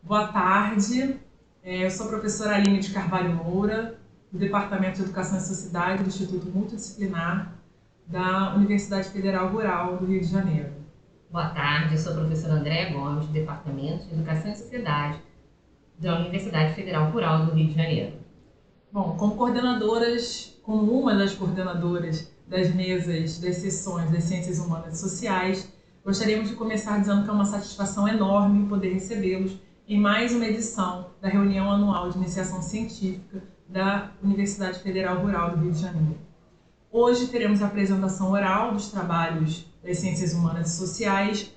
Boa tarde, eu sou a professora Aline de Carvalho Moura, do Departamento de Educação e Sociedade do Instituto Multidisciplinar da Universidade Federal Rural do Rio de Janeiro. Boa tarde, eu sou a professora Andréa Gomes, do Departamento de Educação e Sociedade da Universidade Federal Rural do Rio de Janeiro. Bom, como uma das coordenadoras das mesas das sessões das Ciências Humanas e Sociais, gostaríamos de começar dizendo que é uma satisfação enorme poder recebê-los em mais uma edição da reunião anual de iniciação científica da Universidade Federal Rural do Rio de Janeiro. Hoje teremos a apresentação oral dos trabalhos das Ciências Humanas e Sociais,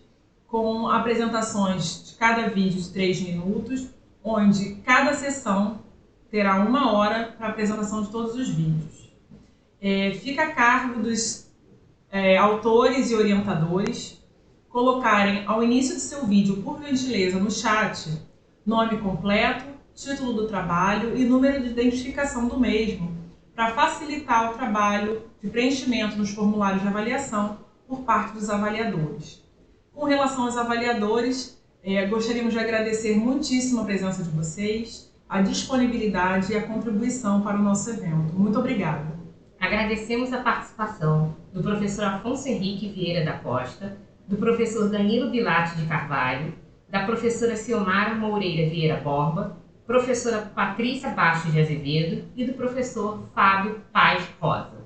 com apresentações de cada vídeo de 3 minutos, onde cada sessão terá 1 hora para a apresentação de todos os vídeos. Fica a cargo dos autores e orientadores colocarem ao início do seu vídeo, por gentileza, no chat, nome completo, título do trabalho e número de identificação do mesmo, para facilitar o trabalho de preenchimento nos formulários de avaliação por parte dos avaliadores. Com relação aos avaliadores, gostaríamos de agradecer muitíssimo a presença de vocês, a disponibilidade e a contribuição para o nosso evento. Muito obrigada. Agradecemos a participação do professor Afonso Henrique Vieira da Costa, do professor Danilo Bilatti de Carvalho, da professora Ciomara Moreira Vieira Borba, professora Patrícia Bastos de Azevedo e do professor Fábio Paz Rosa.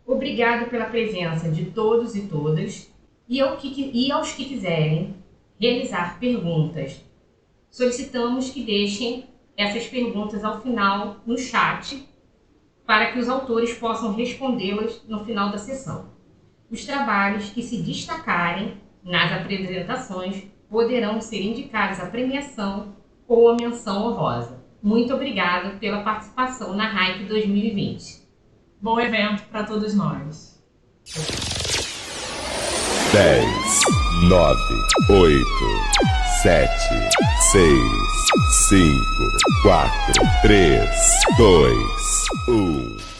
Obrigado pela presença de todos e todas e aos que quiserem realizar perguntas. Solicitamos que deixem essas perguntas ao final no chat para que os autores possam respondê-las no final da sessão. Os trabalhos que se destacarem nas apresentações poderão ser indicados à premiação ou à menção honrosa. Muito obrigada pela participação na RAIC 2020. Bom evento para todos nós. 10, 9, 8, 7, 6, 5, 4, 3, 2, 1.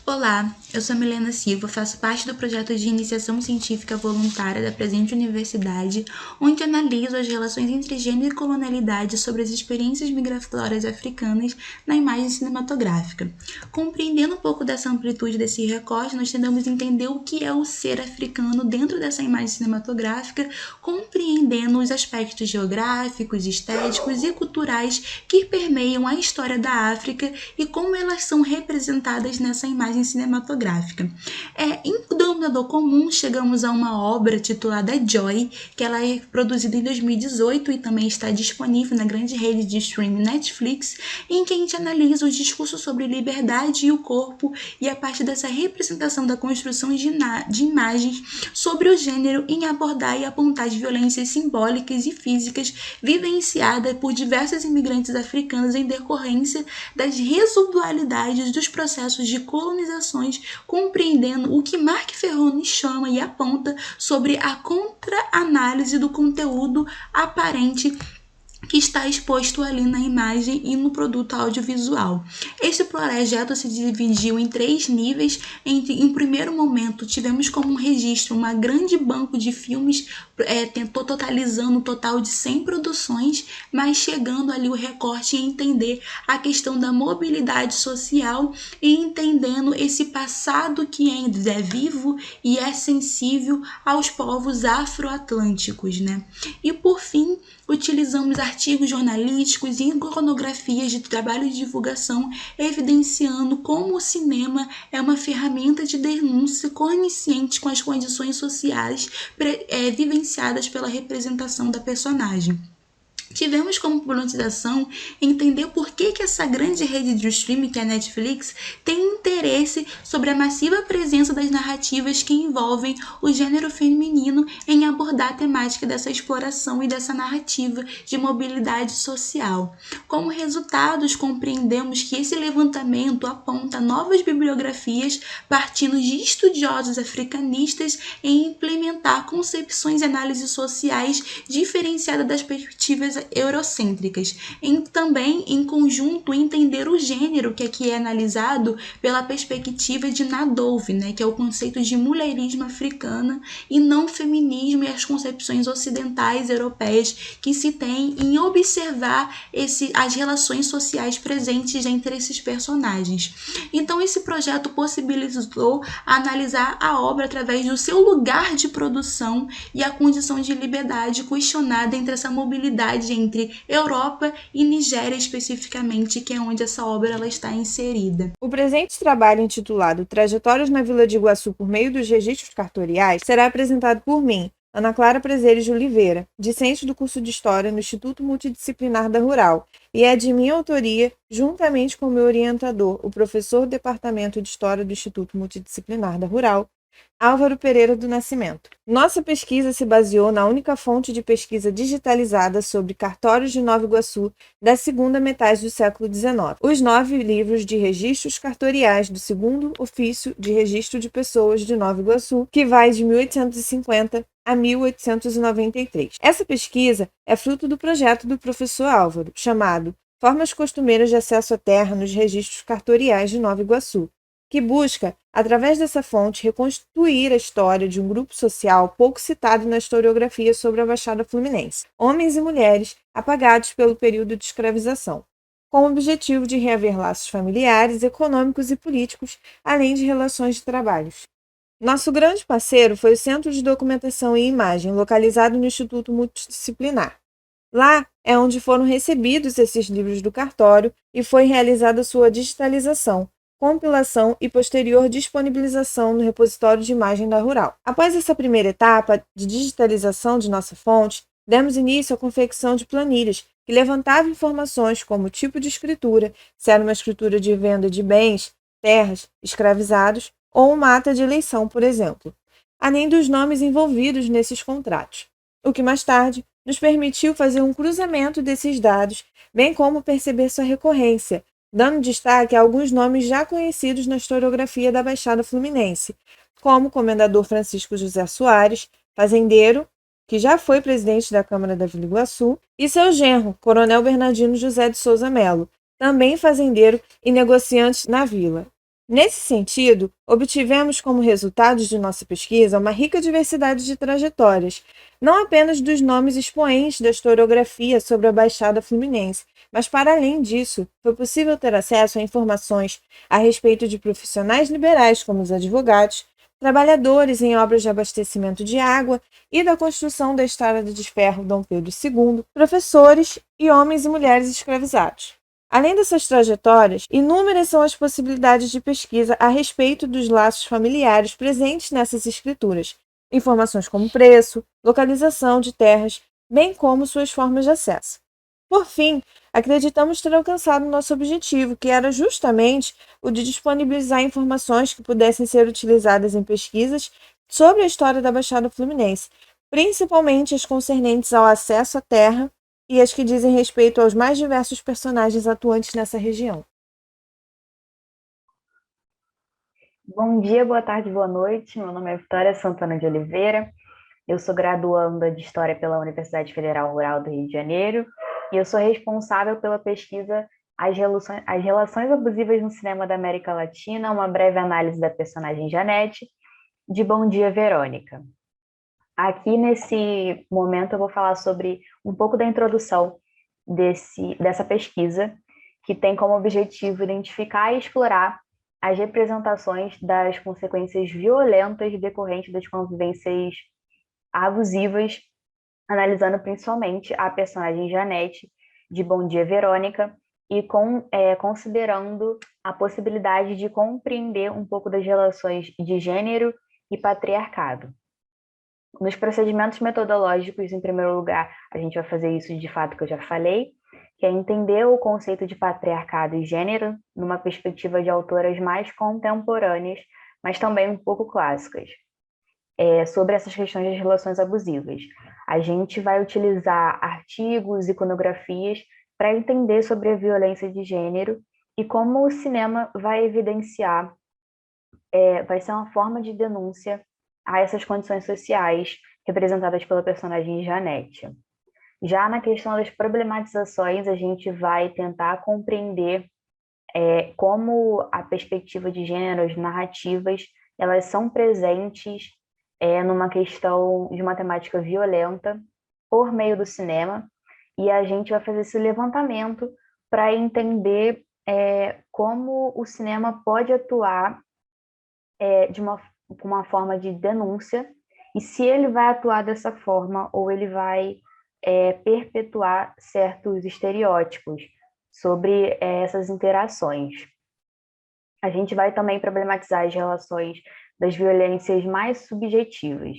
Olá, eu sou Milena Silva, faço parte do projeto de iniciação científica voluntária da presente universidade, onde analiso as relações entre gênero e colonialidade sobre as experiências migratórias africanas na imagem cinematográfica. Compreendendo um pouco dessa amplitude desse recorte, nós tentamos entender o que é o ser africano dentro dessa imagem cinematográfica, compreendendo os aspectos geográficos, estéticos e culturais que permeiam a história da África e como elas são representadas nessa imagem cinematográfica. Em Denominador Comum, chegamos a uma obra titulada Joy, que ela é produzida em 2018 e também está disponível na grande rede de streaming Netflix, em que a gente analisa os discursos sobre liberdade e o corpo e a partir dessa representação da construção de imagens sobre o gênero em abordar e apontar as violências simbólicas e físicas vivenciadas por diversos imigrantes africanos em decorrência das residualidades dos processos de colonizações, compreendendo o que Mark Ferroni chama e aponta sobre a contra-análise do conteúdo aparente que está exposto ali na imagem e no produto audiovisual. Esse projeto se dividiu em 3 níveis. Em primeiro momento, tivemos como um registro uma grande banco de filmes, totalizando um total de 100 produções, mas chegando ali o recorte em entender a questão da mobilidade social e entendendo esse passado que ainda é vivo e é sensível aos povos afroatlânticos, né? E por fim, utilizamos artigos jornalísticos e iconografias de trabalho de divulgação, evidenciando como o cinema é uma ferramenta de denúncia consciente com as condições sociais vivenciadas pela representação da personagem. Tivemos como problematização entender por que essa grande rede de streaming, que é a Netflix, tem interesse sobre a massiva presença das narrativas que envolvem o gênero feminino em abordar a temática dessa exploração e dessa narrativa de mobilidade social. Como resultados, compreendemos que esse levantamento aponta novas bibliografias partindo de estudiosos africanistas em implementar concepções e análises sociais diferenciadas das perspectivas eurocêntricas. E também, em conjunto, entender o gênero, que aqui é analisado pela perspectiva de Nadolf, né, que é o conceito de mulherismo africana e não feminismo e as concepções ocidentais europeias que se tem em observar as relações sociais presentes entre esses personagens. Então, esse projeto possibilitou analisar a obra através do seu lugar de produção e a condição de liberdade questionada entre essa mobilidade entre Europa e Nigéria especificamente, que é onde essa obra ela está inserida. O presente trabalho, intitulado Trajetórias na Vila de Iguaçu por meio dos registros cartoriais, será apresentado por mim, Ana Clara Prazeres de Oliveira, discente do curso de História no Instituto Multidisciplinar da Rural, e é de minha autoria, juntamente com meu orientador, o professor do Departamento de História do Instituto Multidisciplinar da Rural, Álvaro Pereira do Nascimento. Nossa pesquisa se baseou na única fonte de pesquisa digitalizada sobre cartórios de Nova Iguaçu da segunda metade do século XIX, os 9 livros de registros cartoriais do segundo ofício de registro de pessoas de Nova Iguaçu, que vai de 1850 a 1893. Essa pesquisa é fruto do projeto do professor Álvaro, chamado Formas Costumeiras de Acesso à Terra nos Registros Cartoriais de Nova Iguaçu, que busca, através dessa fonte, reconstruir a história de um grupo social pouco citado na historiografia sobre a Baixada Fluminense, homens e mulheres apagados pelo período de escravização, com o objetivo de reaver laços familiares, econômicos e políticos, além de relações de trabalhos. Nosso grande parceiro foi o Centro de Documentação e Imagem, localizado no Instituto Multidisciplinar. Lá é onde foram recebidos esses livros do cartório e foi realizada sua digitalização, compilação e posterior disponibilização no repositório de imagem da Rural. Após essa primeira etapa de digitalização de nossa fonte, demos início à confecção de planilhas que levantavam informações como o tipo de escritura, se era uma escritura de venda de bens, terras, escravizados ou uma ata de eleição, por exemplo, além dos nomes envolvidos nesses contratos, o que mais tarde nos permitiu fazer um cruzamento desses dados, bem como perceber sua recorrência, dando destaque a alguns nomes já conhecidos na historiografia da Baixada Fluminense, como o comendador Francisco José Soares, fazendeiro, que já foi presidente da Câmara da Vila Iguaçu, e seu genro, coronel Bernardino José de Souza Melo, também fazendeiro e negociante na vila. Nesse sentido, obtivemos como resultados de nossa pesquisa uma rica diversidade de trajetórias, não apenas dos nomes expoentes da historiografia sobre a Baixada Fluminense, mas, para além disso, foi possível ter acesso a informações a respeito de profissionais liberais como os advogados, trabalhadores em obras de abastecimento de água e da construção da Estrada de Ferro Dom Pedro II, professores e homens e mulheres escravizados. Além dessas trajetórias, inúmeras são as possibilidades de pesquisa a respeito dos laços familiares presentes nessas escrituras, informações como preço, localização de terras, bem como suas formas de acesso. Por fim, acreditamos ter alcançado nosso objetivo, que era justamente o de disponibilizar informações que pudessem ser utilizadas em pesquisas sobre a história da Baixada Fluminense, principalmente as concernentes ao acesso à terra e as que dizem respeito aos mais diversos personagens atuantes nessa região. Bom dia, boa tarde, boa noite. Meu nome é Vitória Santana de Oliveira. Eu sou graduanda de História pela Universidade Federal Rural do Rio de Janeiro e eu sou responsável pela pesquisa As Relações Abusivas no Cinema da América Latina, uma breve análise da personagem Janete, de Bom Dia, Verônica. Aqui, nesse momento, eu vou falar sobre um pouco da introdução dessa pesquisa, que tem como objetivo identificar e explorar as representações das consequências violentas decorrentes das convivências abusivas, analisando principalmente a personagem Janete, de Bom Dia, Verônica, e considerando a possibilidade de compreender um pouco das relações de gênero e patriarcado. Nos procedimentos metodológicos, em primeiro lugar, a gente vai fazer isso de fato que eu já falei, que é entender o conceito de patriarcado e gênero numa perspectiva de autoras mais contemporâneas, mas também um pouco clássicas, sobre essas questões das relações abusivas. A gente vai utilizar artigos, iconografias, para entender sobre a violência de gênero e como o cinema vai evidenciar, vai ser uma forma de denúncia a essas condições sociais representadas pela personagem Janete. Já na questão das problematizações, a gente vai tentar compreender como a perspectiva de gênero, as narrativas, elas são presentes numa questão de uma temática violenta por meio do cinema, e a gente vai fazer esse levantamento para entender como o cinema pode atuar com uma forma de denúncia, e se ele vai atuar dessa forma ou ele vai perpetuar certos estereótipos sobre essas interações. A gente vai também problematizar as relações das violências mais subjetivas.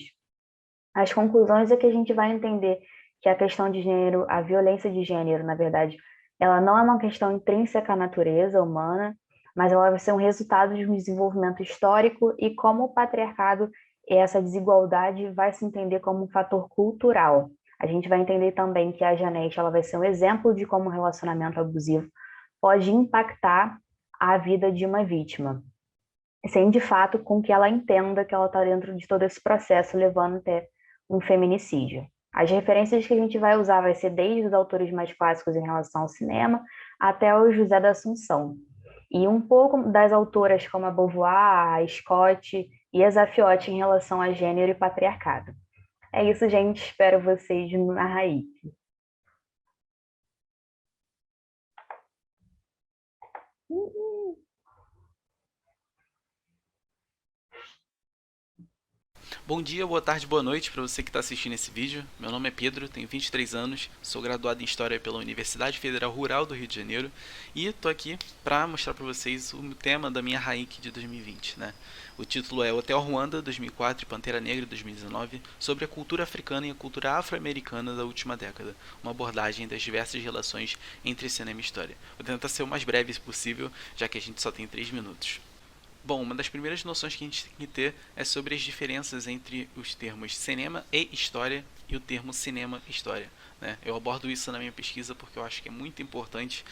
As conclusões é que a gente vai entender que a questão de gênero, a violência de gênero, na verdade, ela não é uma questão intrínseca à natureza humana, mas ela vai ser um resultado de um desenvolvimento histórico e como o patriarcado e essa desigualdade vai se entender como um fator cultural. A gente vai entender também que a Janete ela vai ser um exemplo de como o relacionamento abusivo pode impactar a vida de uma vítima, sem de fato com que ela entenda que ela está dentro de todo esse processo, levando até um feminicídio. As referências que a gente vai usar vai ser desde os autores mais clássicos em relação ao cinema até o José da Assunção. E um pouco das autoras como a Beauvoir, a Scott e a Zafiotti em relação a gênero e patriarcado. É isso, gente. Espero vocês na Raik. Bom dia, boa tarde, boa noite para você que está assistindo esse vídeo. Meu nome é Pedro, tenho 23 anos, sou graduado em História pela Universidade Federal Rural do Rio de Janeiro e estou aqui para mostrar para vocês o tema da minha Raik de 2020, né? O título é Hotel Ruanda, 2004 e Pantera Negra, 2019, sobre a cultura africana e a cultura afro-americana da última década, uma abordagem das diversas relações entre cinema e história. Vou tentar ser o mais breve possível, já que a gente só tem 3 minutos. Bom, uma das primeiras noções que a gente tem que ter é sobre as diferenças entre os termos cinema e história e o termo cinema e história, né? Eu abordo isso na minha pesquisa porque eu acho que é muito importante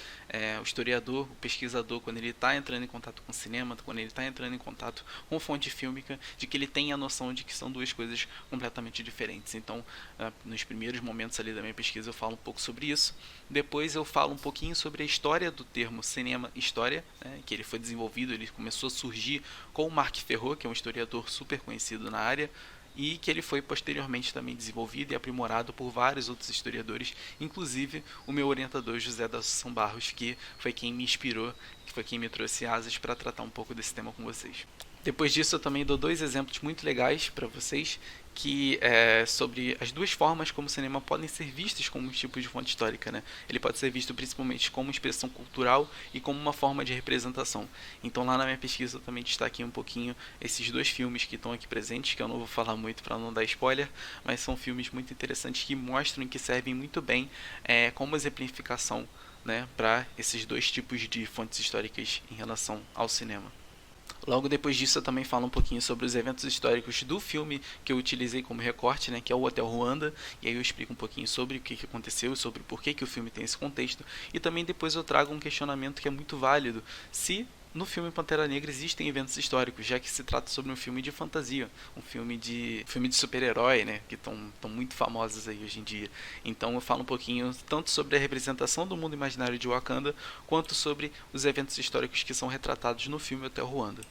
o historiador, o pesquisador, quando ele está entrando em contato com o cinema, quando ele está entrando em contato com fonte fílmica, de que ele tenha a noção de que são duas coisas completamente diferentes. Então, nos primeiros momentos ali da minha pesquisa eu falo um pouco sobre isso. Depois eu falo um pouquinho sobre a história do termo cinema e história, né, que ele foi desenvolvido, ele começou a surgir com o Marc Ferrot, que é um historiador super conhecido na área, e que ele foi posteriormente também desenvolvido e aprimorado por vários outros historiadores, inclusive o meu orientador José da Assunção Barros, que foi quem me inspirou, que foi quem me trouxe asas para tratar um pouco desse tema com vocês. Depois disso eu também dou 2 exemplos muito legais para vocês, que é sobre as duas formas como o cinema podem ser vistos como um tipo de fonte histórica, né? Ele pode ser visto principalmente como expressão cultural e como uma forma de representação. Então lá na minha pesquisa eu também destaquei um pouquinho esses 2 filmes que estão aqui presentes, que eu não vou falar muito para não dar spoiler, mas são filmes muito interessantes que mostram e que servem muito bem como exemplificação, né, para esses 2 tipos de fontes históricas em relação ao cinema. Logo depois disso eu também falo um pouquinho sobre os eventos históricos do filme que eu utilizei como recorte, né, que é o Hotel Ruanda, e aí eu explico um pouquinho sobre o que aconteceu, sobre por que o filme tem esse contexto, e também depois eu trago um questionamento que é muito válido, se no filme Pantera Negra existem eventos históricos, já que se trata sobre um filme de fantasia, um filme de super-herói, né, que estão muito famosos aí hoje em dia. Então eu falo um pouquinho tanto sobre a representação do mundo imaginário de Wakanda, quanto sobre os eventos históricos que são retratados no filme Hotel Ruanda.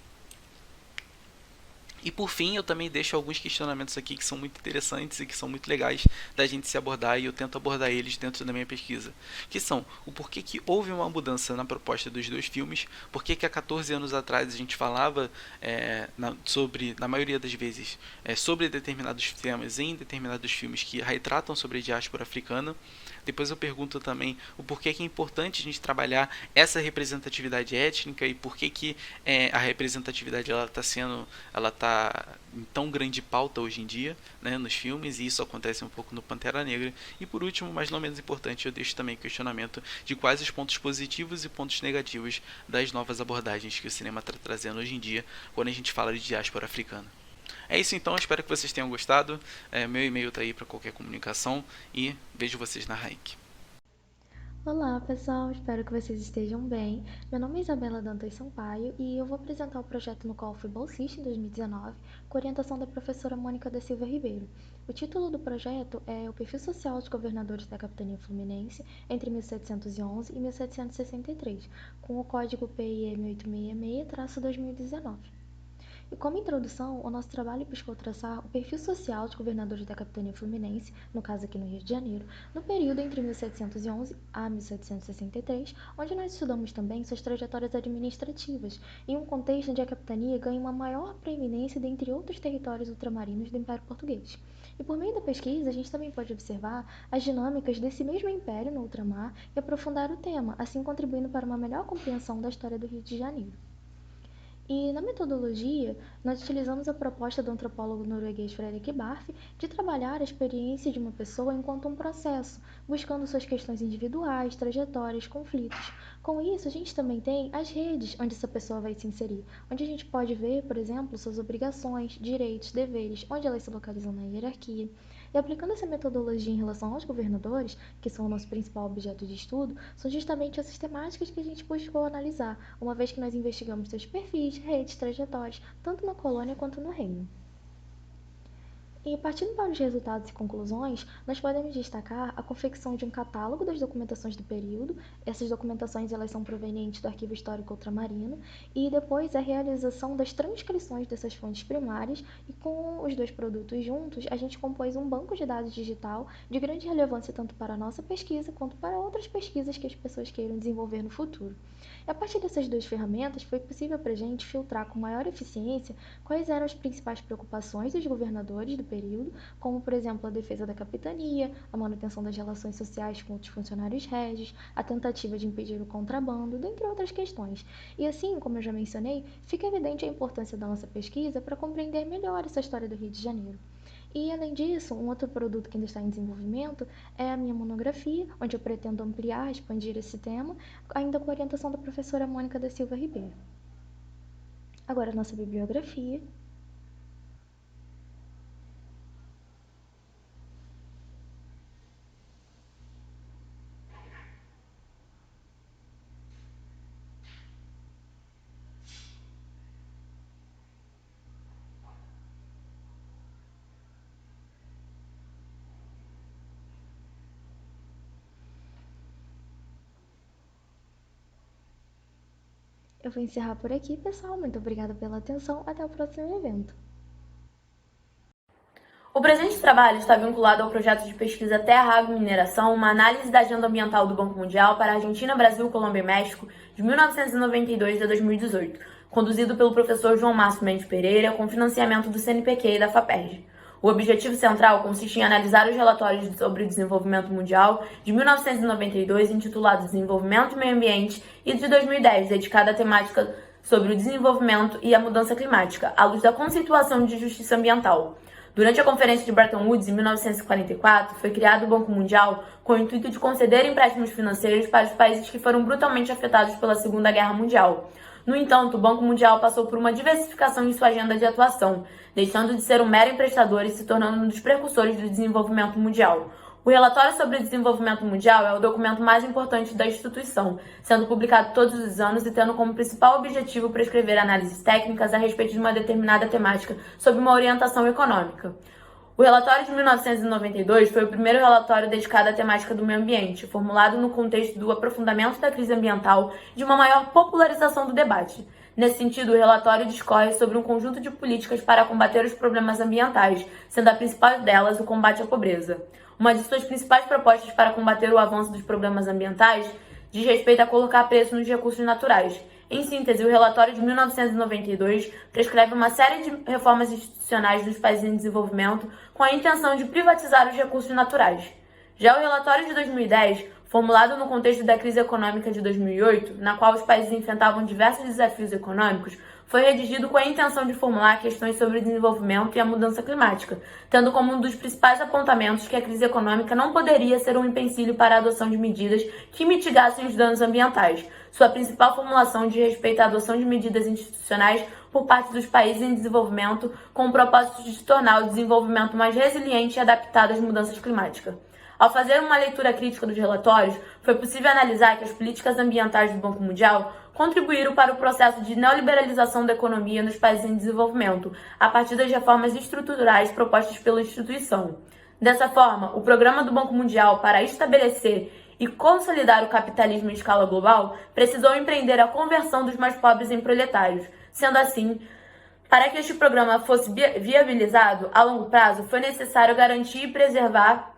E por fim, eu também deixo alguns questionamentos aqui que são muito interessantes e que são muito legais da gente se abordar, e eu tento abordar eles dentro da minha pesquisa. Que são o porquê que houve uma mudança na proposta dos 2 filmes, porquê que há 14 anos atrás a gente falava na maioria das vezes, sobre determinados temas em determinados filmes que retratam sobre a diáspora africana. Depois eu pergunto também o porquê que é importante a gente trabalhar essa representatividade étnica e porquê que a representatividade ela está em tão grande pauta hoje em dia, né, nos filmes, e isso acontece um pouco no Pantera Negra. E por último, mas não menos importante, eu deixo também o questionamento de quais os pontos positivos e pontos negativos das novas abordagens que o cinema está trazendo hoje em dia quando a gente fala de diáspora africana. É isso então, espero que vocês tenham gostado. Meu e-mail está aí para qualquer comunicação e vejo vocês na Raik. Olá pessoal, espero que vocês estejam bem. Meu nome é Isabela Dantas Sampaio e eu vou apresentar o projeto no qual fui bolsista em 2019, com orientação da professora Mônica da Silva Ribeiro. O título do projeto é O Perfil Social dos Governadores da Capitania Fluminense entre 1711 e 1763, com o código PIM 866-2019. E como introdução, o nosso trabalho buscou traçar o perfil social dos governadores da Capitania Fluminense, no caso aqui no Rio de Janeiro, no período entre 1711 a 1763, onde nós estudamos também suas trajetórias administrativas, em um contexto onde a capitania ganha uma maior preeminência dentre outros territórios ultramarinos do Império Português. E por meio da pesquisa, a gente também pode observar as dinâmicas desse mesmo império no ultramar e aprofundar o tema, assim contribuindo para uma melhor compreensão da história do Rio de Janeiro. E na metodologia, nós utilizamos a proposta do antropólogo norueguês Fredrik Barth de trabalhar a experiência de uma pessoa enquanto um processo, buscando suas questões individuais, trajetórias, conflitos. Com isso, a gente também tem as redes onde essa pessoa vai se inserir, onde a gente pode ver, por exemplo, suas obrigações, direitos, deveres, onde elas se localizam na hierarquia. E aplicando essa metodologia em relação aos governadores, que são o nosso principal objeto de estudo, são justamente essas temáticas que a gente buscou analisar, uma vez que nós investigamos seus perfis, redes, trajetórias, tanto na colônia quanto no reino. E partindo para os resultados e conclusões, nós podemos destacar a confecção de um catálogo das documentações do período. Essas documentações elas são provenientes do Arquivo Histórico Ultramarino, e depois a realização das transcrições dessas fontes primárias, e com os dois produtos juntos, a gente compôs um banco de dados digital de grande relevância tanto para a nossa pesquisa quanto para outras pesquisas que as pessoas queiram desenvolver no futuro. E a partir dessas duas ferramentas, foi possível para a gente filtrar com maior eficiência quais eram as principais preocupações dos governadores do período, como, por exemplo, a defesa da capitania, a manutenção das relações sociais com outros funcionários régios, a tentativa de impedir o contrabando, dentre outras questões. E assim, como eu já mencionei, fica evidente a importância da nossa pesquisa para compreender melhor essa história do Rio de Janeiro. E, além disso, um outro produto que ainda está em desenvolvimento é a minha monografia, onde eu pretendo ampliar, expandir esse tema, ainda com a orientação da professora Mônica da Silva Ribeiro. Agora, a nossa bibliografia. Eu vou encerrar por aqui, pessoal. Muito obrigada pela atenção. Até o próximo evento. O presente trabalho está vinculado ao projeto de pesquisa Terra, Água e Mineração, uma análise da agenda ambiental do Banco Mundial para a Argentina, Brasil, Colômbia e México, de 1992 a 2018, conduzido pelo professor João Márcio Mendes Pereira, com financiamento do CNPq e da FAPERJ. O objetivo central consiste em analisar os relatórios sobre o desenvolvimento mundial de 1992, intitulado Desenvolvimento e Meio Ambiente, e de 2010, dedicado à temática sobre o desenvolvimento e a mudança climática, à luz da conceituação de justiça ambiental. Durante a Conferência de Bretton Woods, em 1944, foi criado o Banco Mundial com o intuito de conceder empréstimos financeiros para os países que foram brutalmente afetados pela Segunda Guerra Mundial. No entanto, o Banco Mundial passou por uma diversificação em sua agenda de atuação, deixando de ser um mero emprestador e se tornando um dos precursores do desenvolvimento mundial. O relatório sobre o desenvolvimento mundial é o documento mais importante da instituição, sendo publicado todos os anos e tendo como principal objetivo prescrever análises técnicas a respeito de uma determinada temática sob uma orientação econômica. O relatório de 1992 foi o primeiro relatório dedicado à temática do meio ambiente, formulado no contexto do aprofundamento da crise ambiental e de uma maior popularização do debate. Nesse sentido, o relatório discorre sobre um conjunto de políticas para combater os problemas ambientais, sendo a principal delas o combate à pobreza. Uma de suas principais propostas para combater o avanço dos problemas ambientais diz respeito a colocar preço nos recursos naturais. Em síntese, o relatório de 1992 prescreve uma série de reformas institucionais dos países em desenvolvimento com a intenção de privatizar os recursos naturais. Já o relatório de 2010, formulado no contexto da crise econômica de 2008, na qual os países enfrentavam diversos desafios econômicos, foi redigido com a intenção de formular questões sobre o desenvolvimento e a mudança climática, tendo como um dos principais apontamentos que a crise econômica não poderia ser um empecilho para a adoção de medidas que mitigassem os danos ambientais. Sua principal formulação diz respeito à adoção de medidas institucionais por parte dos países em desenvolvimento com o propósito de tornar o desenvolvimento mais resiliente e adaptado às mudanças climáticas. Ao fazer uma leitura crítica dos relatórios, foi possível analisar que as políticas ambientais do Banco Mundial contribuíram para o processo de neoliberalização da economia nos países em desenvolvimento, a partir das reformas estruturais propostas pela instituição. Dessa forma, o programa do Banco Mundial para estabelecer e consolidar o capitalismo em escala global precisou empreender a conversão dos mais pobres em proletários. Sendo assim, para que este programa fosse viabilizado a longo prazo, foi necessário garantir e preservar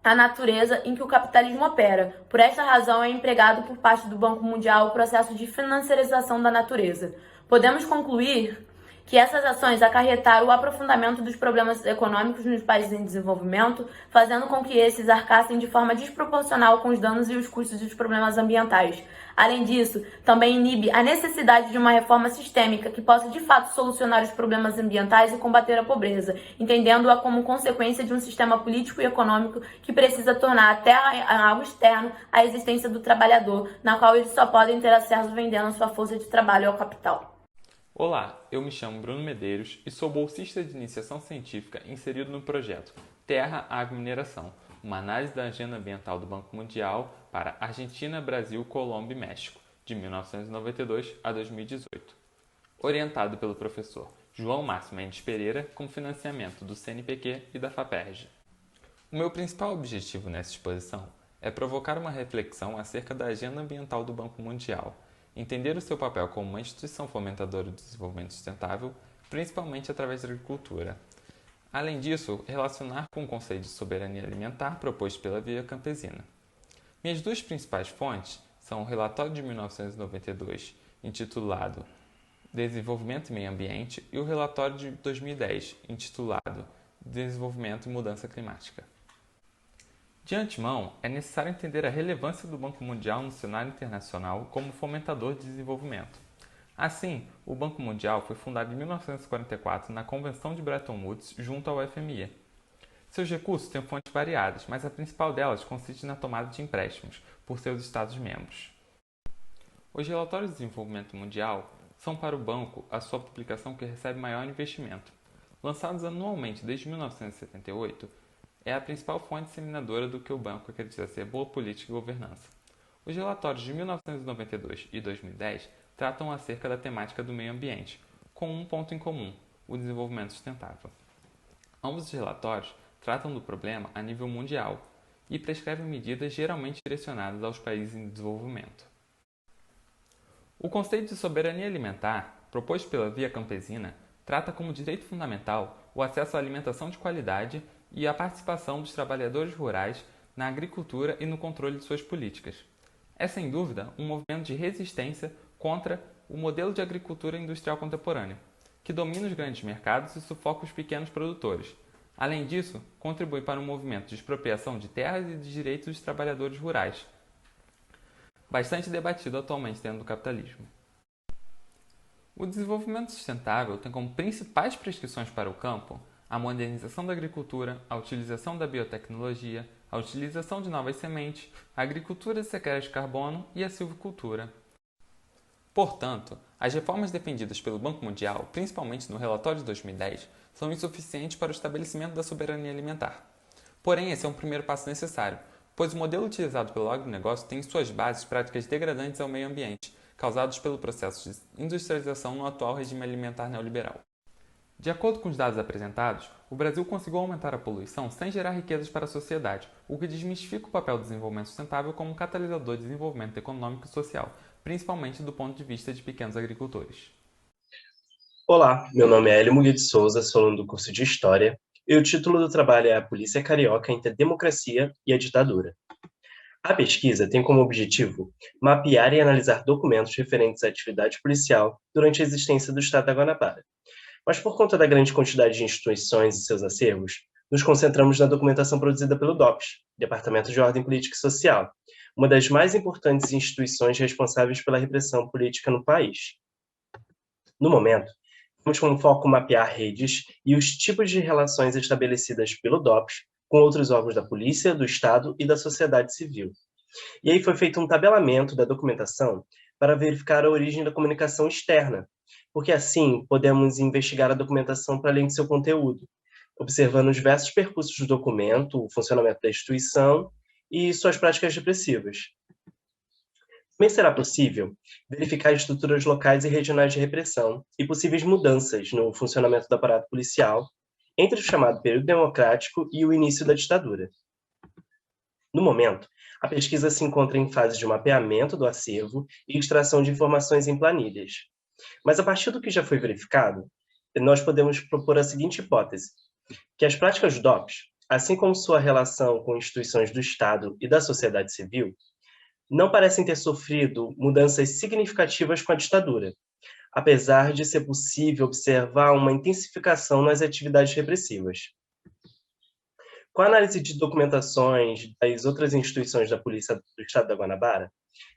a natureza em que o capitalismo opera. Por esta razão, é empregado por parte do Banco Mundial o processo de financiarização da natureza. Podemos concluir que essas ações acarretaram o aprofundamento dos problemas econômicos nos países em desenvolvimento, fazendo com que esses arcassem de forma desproporcional com os danos e os custos dos problemas ambientais. Além disso, também inibe a necessidade de uma reforma sistêmica que possa de fato solucionar os problemas ambientais e combater a pobreza, entendendo-a como consequência de um sistema político e econômico que precisa tornar a terra algo externo à existência do trabalhador, na qual eles só podem ter acesso vendendo sua força de trabalho ao capital. Olá, eu me chamo Bruno Medeiros e sou bolsista de iniciação científica inserido no projeto Terra, Água e Mineração, uma análise da agenda ambiental do Banco Mundial para Argentina, Brasil, Colômbia e México, de 1992 a 2018. Orientado pelo professor João Márcio Mendes Pereira, com financiamento do CNPq e da FAPERJ. O meu principal objetivo nessa exposição é provocar uma reflexão acerca da agenda ambiental do Banco Mundial, entender o seu papel como uma instituição fomentadora do desenvolvimento sustentável, principalmente através da agricultura. Além disso, relacionar com o conceito de soberania alimentar proposto pela Via Campesina. Minhas duas principais fontes são o relatório de 1992, intitulado Desenvolvimento e Meio Ambiente, e o relatório de 2010, intitulado Desenvolvimento e Mudança Climática. De antemão, é necessário entender a relevância do Banco Mundial no cenário internacional como fomentador de desenvolvimento. Assim, o Banco Mundial foi fundado em 1944 na Convenção de Bretton Woods junto ao FMI. Seus recursos têm fontes variadas, mas a principal delas consiste na tomada de empréstimos por seus Estados-membros. Os relatórios de desenvolvimento mundial são para o banco a sua publicação que recebe maior investimento. Lançados anualmente desde 1978, é a principal fonte disseminadora do que o banco acredita ser boa política e governança. Os relatórios de 1992 e 2010 tratam acerca da temática do meio ambiente, com um ponto em comum, o desenvolvimento sustentável. Ambos os relatórios tratam do problema a nível mundial e prescrevem medidas geralmente direcionadas aos países em desenvolvimento. O conceito de soberania alimentar, proposto pela Via Campesina, trata como direito fundamental o acesso à alimentação de qualidade e a participação dos trabalhadores rurais na agricultura e no controle de suas políticas. É, sem dúvida, um movimento de resistência contra o modelo de agricultura industrial contemporânea, que domina os grandes mercados e sufoca os pequenos produtores. Além disso, contribui para um movimento de expropriação de terras e de direitos dos trabalhadores rurais, bastante debatido atualmente dentro do capitalismo. O desenvolvimento sustentável tem como principais prescrições para o campo a modernização da agricultura, a utilização da biotecnologia, a utilização de novas sementes, a agricultura de sequestro de carbono e a silvicultura. Portanto, as reformas defendidas pelo Banco Mundial, principalmente no relatório de 2010, são insuficientes para o estabelecimento da soberania alimentar. Porém, esse é um primeiro passo necessário, pois o modelo utilizado pelo agronegócio tem em suas bases práticas degradantes ao meio ambiente, causados pelo processo de industrialização no atual regime alimentar neoliberal. De acordo com os dados apresentados, o Brasil conseguiu aumentar a poluição sem gerar riquezas para a sociedade, o que desmistifica o papel do desenvolvimento sustentável como catalisador de desenvolvimento econômico e social, principalmente do ponto de vista de pequenos agricultores. Olá, meu nome é Hélio Muguia de Souza, sou aluno do curso de História, e o título do trabalho é A Polícia Carioca entre a Democracia e a Ditadura. A pesquisa tem como objetivo mapear e analisar documentos referentes à atividade policial durante a existência do Estado da Guanabara. Mas por conta da grande quantidade de instituições e seus acervos, nos concentramos na documentação produzida pelo DOPS, Departamento de Ordem Política e Social, uma das mais importantes instituições responsáveis pela repressão política no país. No momento, temos como foco mapear redes e os tipos de relações estabelecidas pelo DOPS com outros órgãos da polícia, do Estado e da sociedade civil. E aí foi feito um tabelamento da documentação para verificar a origem da comunicação externa, porque assim podemos investigar a documentação para além de seu conteúdo, observando os diversos percursos do documento, o funcionamento da instituição e suas práticas repressivas. Também será possível verificar estruturas locais e regionais de repressão e possíveis mudanças no funcionamento do aparato policial entre o chamado período democrático e o início da ditadura. No momento, a pesquisa se encontra em fase de mapeamento do acervo e extração de informações em planilhas. Mas a partir do que já foi verificado, nós podemos propor a seguinte hipótese, que as práticas do DOPS, assim como sua relação com instituições do Estado e da sociedade civil, não parecem ter sofrido mudanças significativas com a ditadura, apesar de ser possível observar uma intensificação nas atividades repressivas. Com a análise de documentações das outras instituições da Polícia do Estado da Guanabara,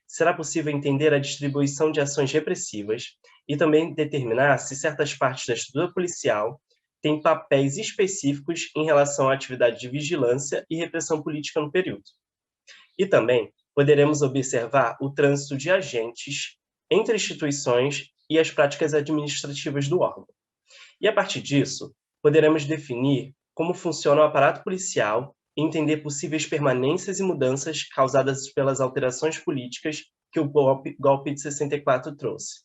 será possível entender a distribuição de ações repressivas e também determinar se certas partes da estrutura policial têm papéis específicos em relação à atividade de vigilância e repressão política no período. E também poderemos observar o trânsito de agentes entre instituições e as práticas administrativas do órgão. E, a partir disso, poderemos definir como funciona o aparato policial e entender possíveis permanências e mudanças causadas pelas alterações políticas que o golpe de 64 trouxe.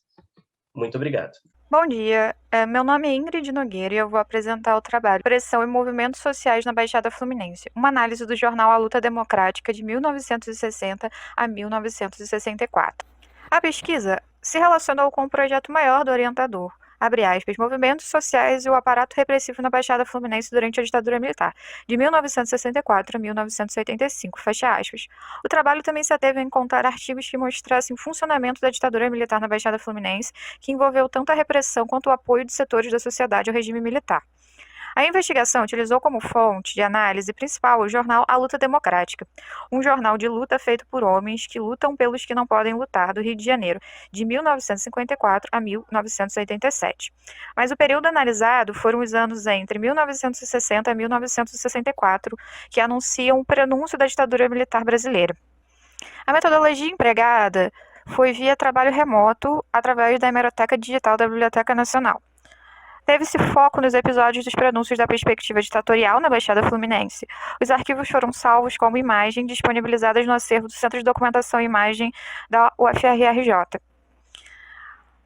Muito obrigado. Bom dia, meu nome é Ingrid Nogueira e eu vou apresentar o trabalho Pressão e Movimentos Sociais na Baixada Fluminense, uma análise do jornal A Luta Democrática de 1960 a 1964. A pesquisa se relacionou com um projeto maior do orientador, abre aspas, movimentos sociais e o aparato repressivo na Baixada Fluminense durante a ditadura militar, de 1964 a 1985, fecha aspas. O trabalho também se ateve a encontrar artigos que mostrassem o funcionamento da ditadura militar na Baixada Fluminense, que envolveu tanto a repressão quanto o apoio de setores da sociedade ao regime militar. A investigação utilizou como fonte de análise principal o jornal A Luta Democrática, um jornal de luta feito por homens que lutam pelos que não podem lutar, do Rio de Janeiro, de 1954 a 1987. Mas o período analisado foram os anos entre 1960 e 1964, que anunciam o prenúncio da ditadura militar brasileira. A metodologia empregada foi via trabalho remoto através da hemeroteca digital da Biblioteca Nacional. Teve-se foco nos episódios dos prenúncios da perspectiva ditatorial na Baixada Fluminense. Os arquivos foram salvos como imagem, disponibilizadas no acervo do Centro de Documentação e Imagem da UFRJ.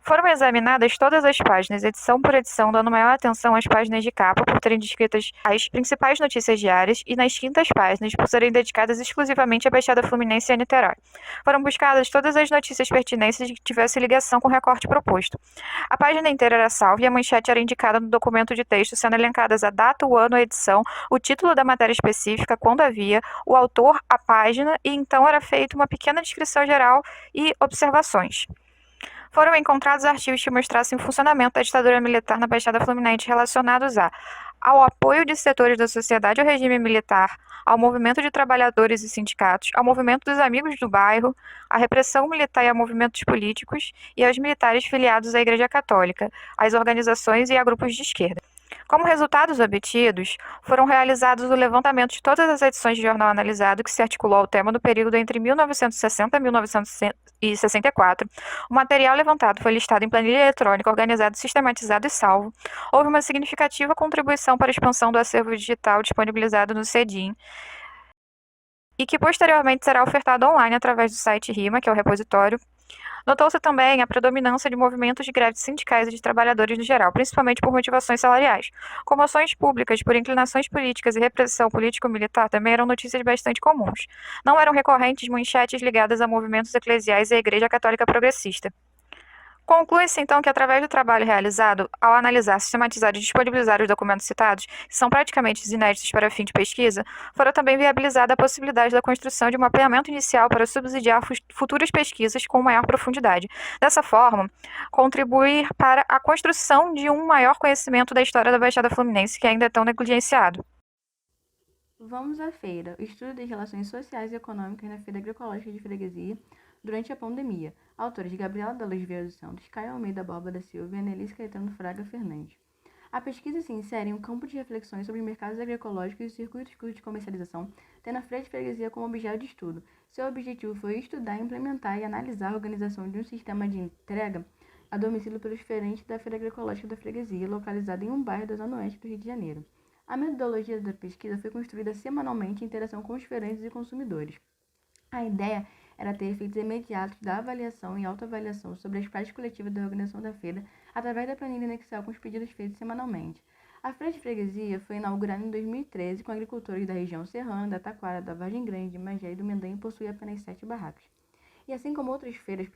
Foram examinadas todas as páginas, edição por edição, dando maior atenção às páginas de capa, por terem descritas as principais notícias diárias, e nas quintas páginas, por serem dedicadas exclusivamente à Baixada Fluminense e a Niterói. Foram buscadas todas as notícias pertinentes que tivessem ligação com o recorte proposto. A página inteira era salva e a manchete era indicada no documento de texto, sendo elencadas a data, o ano, a edição, o título da matéria específica, quando havia, o autor, a página, e então era feita uma pequena descrição geral e observações. Foram encontrados artigos que mostrassem o funcionamento da ditadura militar na Baixada Fluminense relacionados ao apoio de setores da sociedade ao regime militar, ao movimento de trabalhadores e sindicatos, ao movimento dos amigos do bairro, à repressão militar e a movimentos políticos e aos militares filiados à Igreja Católica, às organizações e a grupos de esquerda. Como resultados obtidos, foram realizados o levantamento de todas as edições de jornal analisado que se articulou ao tema do período entre 1960 e 1964. O material levantado foi listado em planilha eletrônica, organizado, sistematizado e salvo. Houve uma significativa contribuição para a expansão do acervo digital disponibilizado no CEDIM, e que posteriormente será ofertado online através do site RIMA, que é o repositório. Notou-se também a predominância de movimentos de greves sindicais e de trabalhadores no geral, principalmente por motivações salariais. Comoções públicas por inclinações políticas e repressão político-militar também eram notícias bastante comuns. Não eram recorrentes manchetes ligadas a movimentos eclesiais e à Igreja Católica Progressista. Conclui-se, então, que através do trabalho realizado, ao analisar, sistematizar e disponibilizar os documentos citados, que são praticamente inéditos para fim de pesquisa, fora também viabilizada a possibilidade da construção de um mapeamento inicial para subsidiar futuras pesquisas com maior profundidade. Dessa forma, contribuir para a construção de um maior conhecimento da história da Baixada Fluminense, que ainda é tão negligenciado. Vamos à feira, o estudo das relações sociais e econômicas na Feira Agroecológica de Freguesia durante a pandemia. Autores: Gabriela da Luz Vieira dos Santos, Caio Almeida Borba da Silva e Annelise Caetano Fraga Fernandes. A pesquisa se insere em um campo de reflexões sobre mercados agroecológicos e circuitos curtos de comercialização, tendo a Feira de Freguesia como objeto de estudo. Seu objetivo foi estudar, implementar e analisar a organização de um sistema de entrega a domicílio pelos feirantes da Feira Agroecológica da Freguesia, localizada em um bairro da Zona Oeste do Rio de Janeiro. A metodologia da pesquisa foi construída semanalmente em interação com os feirantes e consumidores. A ideia era ter efeitos imediatos da avaliação e autoavaliação sobre as práticas coletivas da organização da feira através da planilha no Excel com os pedidos feitos semanalmente. A Feira de Freguesia foi inaugurada em 2013 com agricultores da região serrana, da Taquara, da Vargem Grande, de Magé e do Mendanha e possui apenas 7 barracas. E assim como outras feiras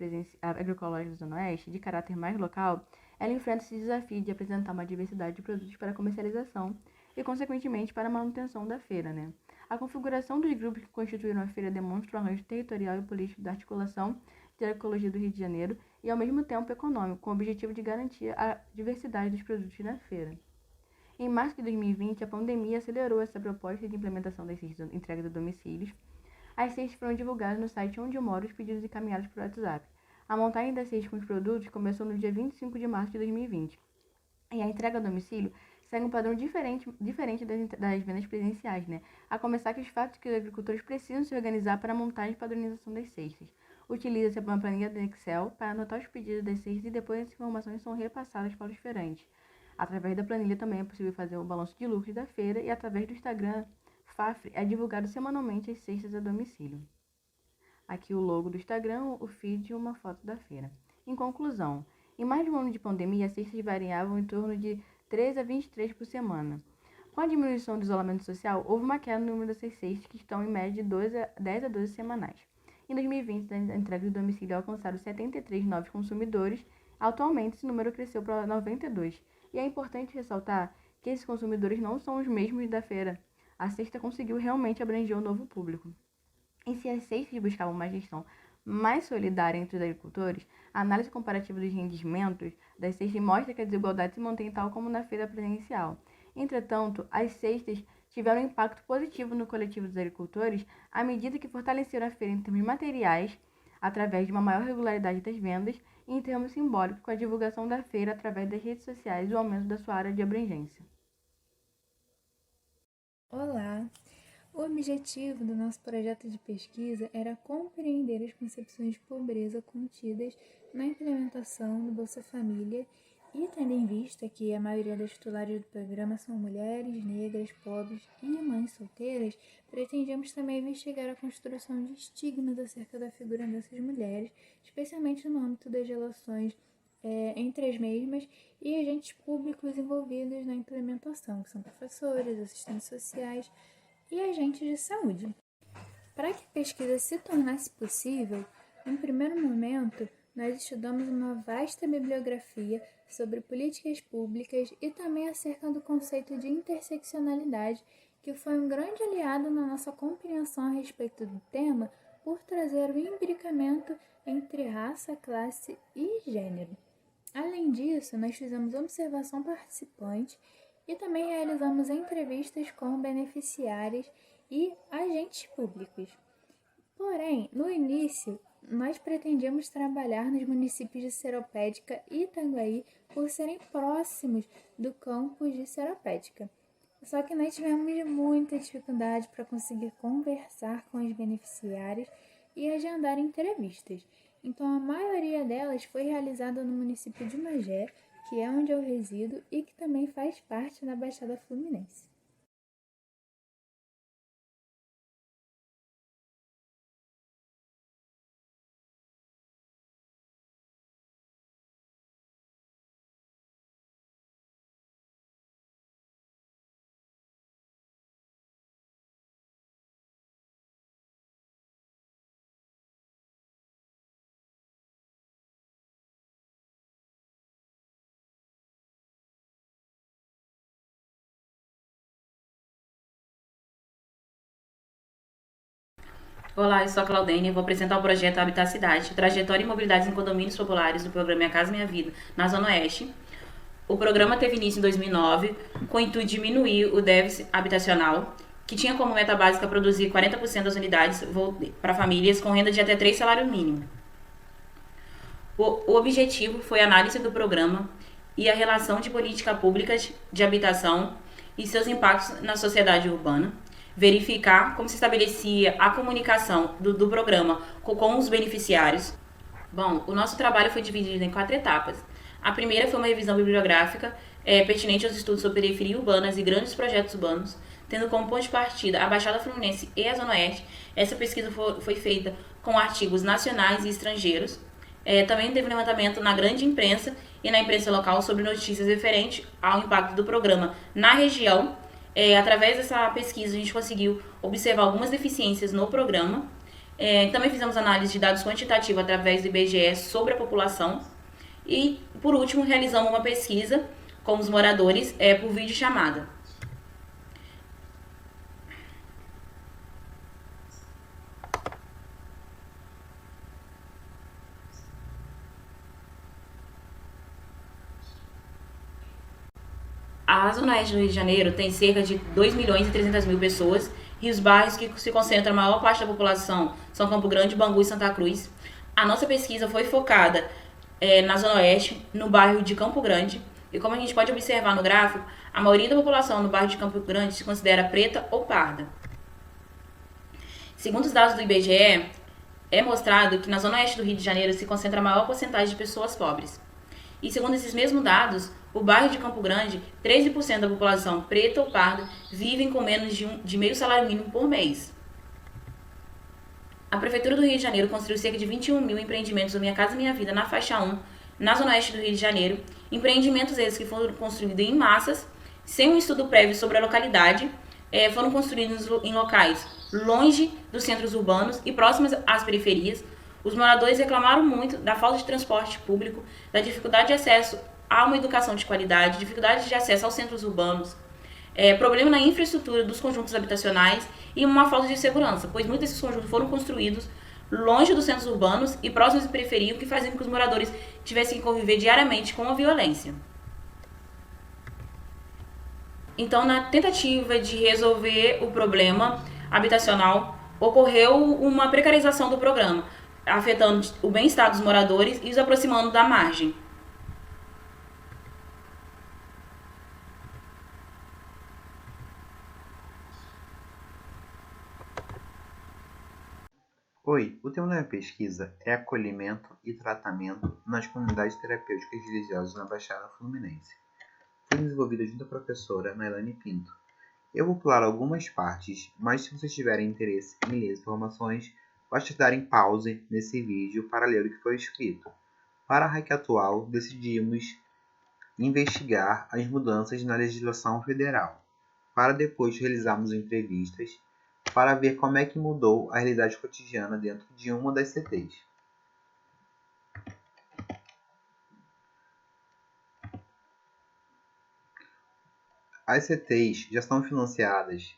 agroecológicas da Zona Oeste, de caráter mais local, ela enfrenta esse desafio de apresentar uma diversidade de produtos para comercialização e, consequentemente, para a manutenção da feira, A configuração dos grupos que constituíram a feira demonstra o arranjo territorial e político da articulação de agroecologia do Rio de Janeiro e, ao mesmo tempo, econômico, com o objetivo de garantir a diversidade dos produtos da feira. Em março de 2020, a pandemia acelerou essa proposta de implementação das cestas de entrega de domicílios. As cestas foram divulgadas no site Onde Eu Moro, os pedidos encaminhados por WhatsApp. A montagem das cestas com os produtos começou no dia 25 de março de 2020. E a entrega a domicílio segue um padrão diferente das vendas presenciais, A começar que os fatos que os agricultores precisam se organizar para a montagem e padronização das cestas. Utiliza-se uma planilha do Excel para anotar os pedidos das cestas e depois as informações são repassadas para os feirantes. Através da planilha também é possível fazer o balanço de lucros da feira e através do Instagram Fafre é divulgado semanalmente as cestas a domicílio. Aqui o logo do Instagram, o feed e uma foto da feira. Em conclusão, em mais de um ano de pandemia, as cestas variavam em torno de 13 a 23 por semana. Com a diminuição do isolamento social, houve uma queda no número dessas cestas, que estão em média de 10 a 12 semanais. Em 2020, a entrega do domicílio alcançaram 73 novos consumidores. Atualmente, esse número cresceu para 92. E é importante ressaltar que esses consumidores não são os mesmos da feira. A cesta conseguiu realmente abranger um novo público. E se as cestas buscavam uma gestão mais solidária entre os agricultores, a análise comparativa dos rendimentos das cestas mostra que a desigualdade se mantém tal como na feira presencial. Entretanto, as cestas tiveram um impacto positivo no coletivo dos agricultores à medida que fortaleceram a feira em termos materiais, através de uma maior regularidade das vendas, e em termos simbólicos, com a divulgação da feira através das redes sociais e o aumento da sua área de abrangência. Olá! O objetivo do nosso projeto de pesquisa era compreender as concepções de pobreza contidas na implementação do Bolsa Família e, tendo em vista que a maioria das titulares do programa são mulheres, negras, pobres e mães solteiras, pretendíamos também investigar a construção de estigmas acerca da figura dessas mulheres, especialmente no âmbito das relações entre as mesmas e agentes públicos envolvidos na implementação, que são professores, assistentes sociais e agentes de saúde. Para que a pesquisa se tornasse possível, em primeiro momento, nós estudamos uma vasta bibliografia sobre políticas públicas e também acerca do conceito de interseccionalidade, que foi um grande aliado na nossa compreensão a respeito do tema por trazer o imbricamento entre raça, classe e gênero. Além disso, nós fizemos observação participante e também realizamos entrevistas com beneficiários e agentes públicos. Porém, no início, nós pretendíamos trabalhar nos municípios de Seropédica e Itanguaí por serem próximos do campus de Seropédica. Só que nós tivemos muita dificuldade para conseguir conversar com os beneficiários e agendar entrevistas. Então, a maioria delas foi realizada no município de Magé, que é onde eu resido e que também faz parte da Baixada Fluminense. Olá, eu sou a Claudênia e vou apresentar o projeto Habitat Cidade, trajetória e mobilidade em condomínios populares do programa Minha Casa Minha Vida, na Zona Oeste. O programa teve início em 2009, com o intuito de diminuir o déficit habitacional, que tinha como meta básica produzir 40% das unidades para famílias com renda de até 3 salários mínimos. O objetivo foi a análise do programa e a relação de políticas públicas de habitação e seus impactos na sociedade urbana, verificar como se estabelecia a comunicação do programa com os beneficiários. Bom, o nosso trabalho foi dividido em 4 etapas. A primeira foi uma revisão bibliográfica pertinente aos estudos sobre periferia urbanas e grandes projetos urbanos, tendo como ponto de partida a Baixada Fluminense e a Zona Oeste. Essa pesquisa foi feita com artigos nacionais e estrangeiros. Também teve levantamento na grande imprensa e na imprensa local sobre notícias referentes ao impacto do programa na região. Através dessa pesquisa, a gente conseguiu observar algumas deficiências no programa. Também fizemos análise de dados quantitativos através do IBGE sobre a população. E, por último, realizamos uma pesquisa com os moradores por videochamada. A Zona Oeste do Rio de Janeiro tem cerca de 2.300.000 pessoas e os bairros que se concentram a maior parte da população são Campo Grande, Bangu e Santa Cruz. A nossa pesquisa foi focada na Zona Oeste, no bairro de Campo Grande, e como a gente pode observar no gráfico, a maioria da população no bairro de Campo Grande se considera preta ou parda. Segundo os dados do IBGE, é mostrado que na Zona Oeste do Rio de Janeiro se concentra a maior porcentagem de pessoas pobres. E segundo esses mesmos dados, o bairro de Campo Grande, 13% da população preta ou parda vivem com menos de meio salário mínimo por mês. A Prefeitura do Rio de Janeiro construiu cerca de 21.000 empreendimentos do Minha Casa Minha Vida na faixa 1, na Zona Oeste do Rio de Janeiro. Empreendimentos esses que foram construídos em massas, sem um estudo prévio sobre a localidade, foram construídos em locais longe dos centros urbanos e próximos às periferias. Os moradores reclamaram muito da falta de transporte público, da dificuldade de acesso a uma educação de qualidade, dificuldade de acesso aos centros urbanos, problema na infraestrutura dos conjuntos habitacionais e uma falta de segurança, pois muitos desses conjuntos foram construídos longe dos centros urbanos e próximos à periferia, o que fazia com que os moradores tivessem que conviver diariamente com a violência. Então, na tentativa de resolver o problema habitacional, ocorreu uma precarização do programa, afetando o bem-estar dos moradores e os aproximando da margem. Oi, o tema da minha pesquisa é acolhimento e tratamento nas comunidades terapêuticas religiosas na Baixada Fluminense. Foi desenvolvida junto à professora Nailane Pinto. Eu vou pular algumas partes, mas se vocês tiverem interesse em ler as informações, basta darem pause nesse vídeo para ler o que foi escrito. Para a REC atual, decidimos investigar as mudanças na legislação federal, para depois realizarmos entrevistas para ver como é que mudou a realidade cotidiana dentro de uma das CTs. As CTs já são financiadas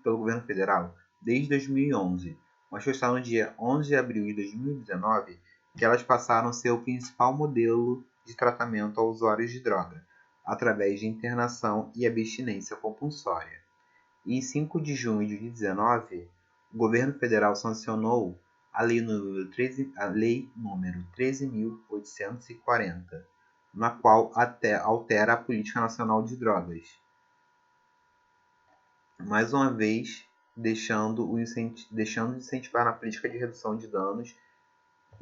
pelo governo federal desde 2011, mas foi só no dia 11 de abril de 2019 que elas passaram a ser o principal modelo de tratamento a usuários de droga, através de internação e abstinência compulsória. E em 5 de junho de 2019, o governo federal sancionou a Lei número 13.840, na qual altera a Política Nacional de Drogas, mais uma vez deixando de incentivar na política de redução de danos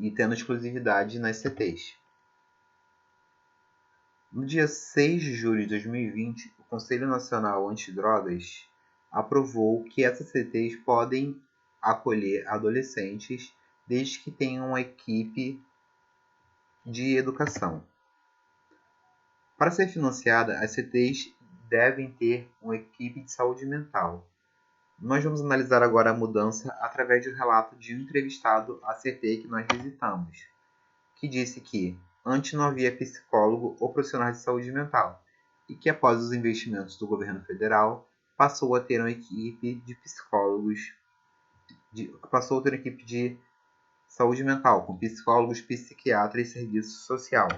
e tendo exclusividade nas CTs. No dia 6 de julho de 2020, o Conselho Nacional Antidrogas aprovou que essas CTs podem acolher adolescentes desde que tenham uma equipe de educação. Para ser financiada, as CTs devem ter uma equipe de saúde mental. Nós vamos analisar agora a mudança através do relato de um entrevistado à CT que nós visitamos, que disse que antes não havia psicólogo ou profissional de saúde mental e que após os investimentos do governo federal passou a ter uma equipe de psicólogos, passou a ter uma equipe de saúde mental, com psicólogos, psiquiatras e serviço social.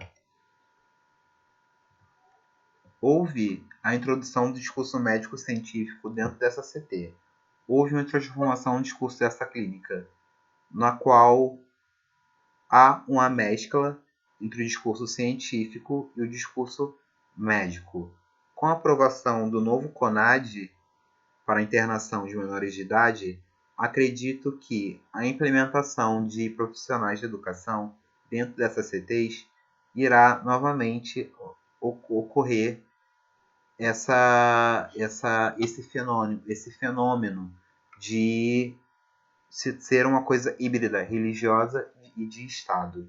Houve a introdução do discurso médico-científico dentro dessa CT. Houve uma transformação no discurso dessa clínica, na qual há uma mescla entre o discurso científico e o discurso médico. Com a aprovação do novo CONAD para a internação de menores de idade, acredito que a implementação de profissionais de educação dentro dessas CTs irá novamente ocorrer esse fenômeno de ser uma coisa híbrida, religiosa e de Estado.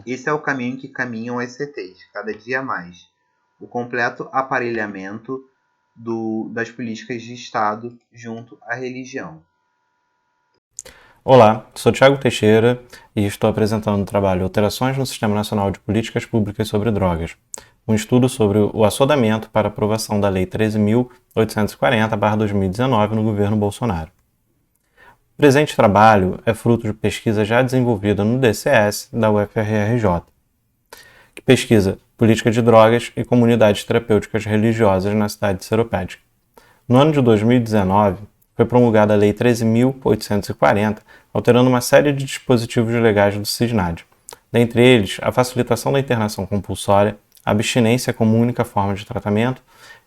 Esse é o caminho que caminham as CTs, cada dia mais. O completo aparelhamento das políticas de Estado junto à religião. Olá, sou Thiago Teixeira e estou apresentando o trabalho Alterações no Sistema Nacional de Políticas Públicas sobre Drogas, um estudo sobre o assodamento para aprovação da Lei 13.840/2019 no governo Bolsonaro. O presente trabalho é fruto de pesquisa já desenvolvida no DCS da UFRJ, que pesquisa política de drogas e comunidades terapêuticas religiosas na cidade de Seropédica. No ano de 2019, foi promulgada a Lei 13.840, alterando uma série de dispositivos legais do CISNAD, dentre eles a facilitação da internação compulsória, a abstinência como única forma de tratamento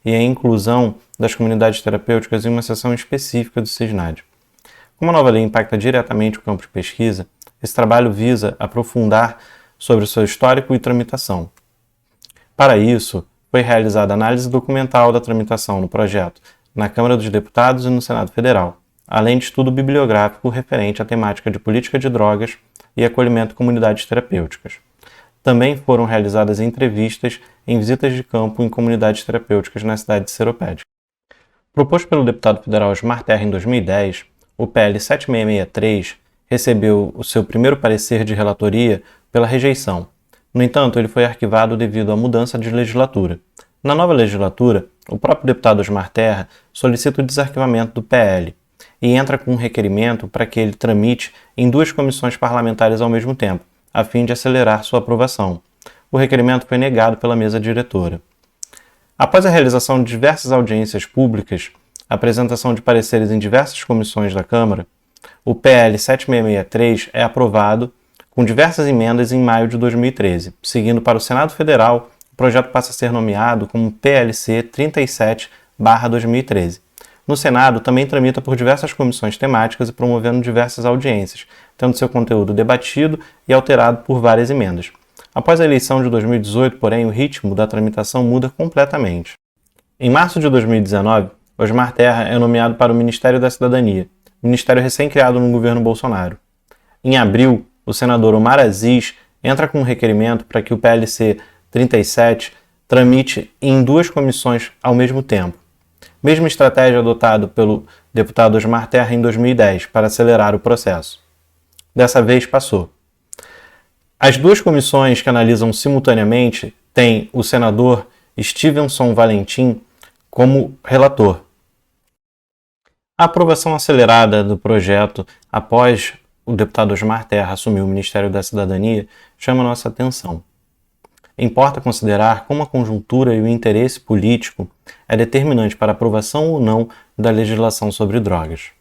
e a inclusão das comunidades terapêuticas em uma seção específica do CISNAD. Como a nova lei impacta diretamente o campo de pesquisa, esse trabalho visa aprofundar sobre o seu histórico e tramitação. Para isso, foi realizada análise documental da tramitação no projeto na Câmara dos Deputados e no Senado Federal, além de estudo bibliográfico referente à temática de política de drogas e acolhimento de comunidades terapêuticas. Também foram realizadas entrevistas em visitas de campo em comunidades terapêuticas na cidade de Seropédica. Proposto pelo deputado federal Osmar Terra em 2010, o PL 7663 recebeu o seu primeiro parecer de relatoria pela rejeição. No entanto, ele foi arquivado devido à mudança de legislatura. Na nova legislatura, o próprio deputado Osmar Terra solicita o desarquivamento do PL e entra com um requerimento para que ele tramite em 2 comissões parlamentares ao mesmo tempo, a fim de acelerar sua aprovação. O requerimento foi negado pela mesa diretora. Após a realização de diversas audiências públicas, apresentação de pareceres em diversas comissões da Câmara, o PL 7663 é aprovado com diversas emendas em maio de 2013. Seguindo para o Senado Federal, o projeto passa a ser nomeado como PLC 37/2013. No Senado, também tramita por diversas comissões temáticas e promovendo diversas audiências, tendo seu conteúdo debatido e alterado por várias emendas. Após a eleição de 2018, porém, o ritmo da tramitação muda completamente. Em março de 2019, Osmar Terra é nomeado para o Ministério da Cidadania, ministério recém-criado no governo Bolsonaro. Em abril, o senador Omar Aziz entra com um requerimento para que o PLC 37 tramite em 2 comissões ao mesmo tempo. Mesma estratégia adotada pelo deputado Osmar Terra em 2010 para acelerar o processo. Dessa vez passou. As 2 comissões que analisam simultaneamente têm o senador Stevenson Valentim como relator. A aprovação acelerada do projeto após o deputado Osmar Terra assumir o Ministério da Cidadania chama nossa atenção. Importa considerar como a conjuntura e o interesse político é determinante para a aprovação ou não da legislação sobre drogas.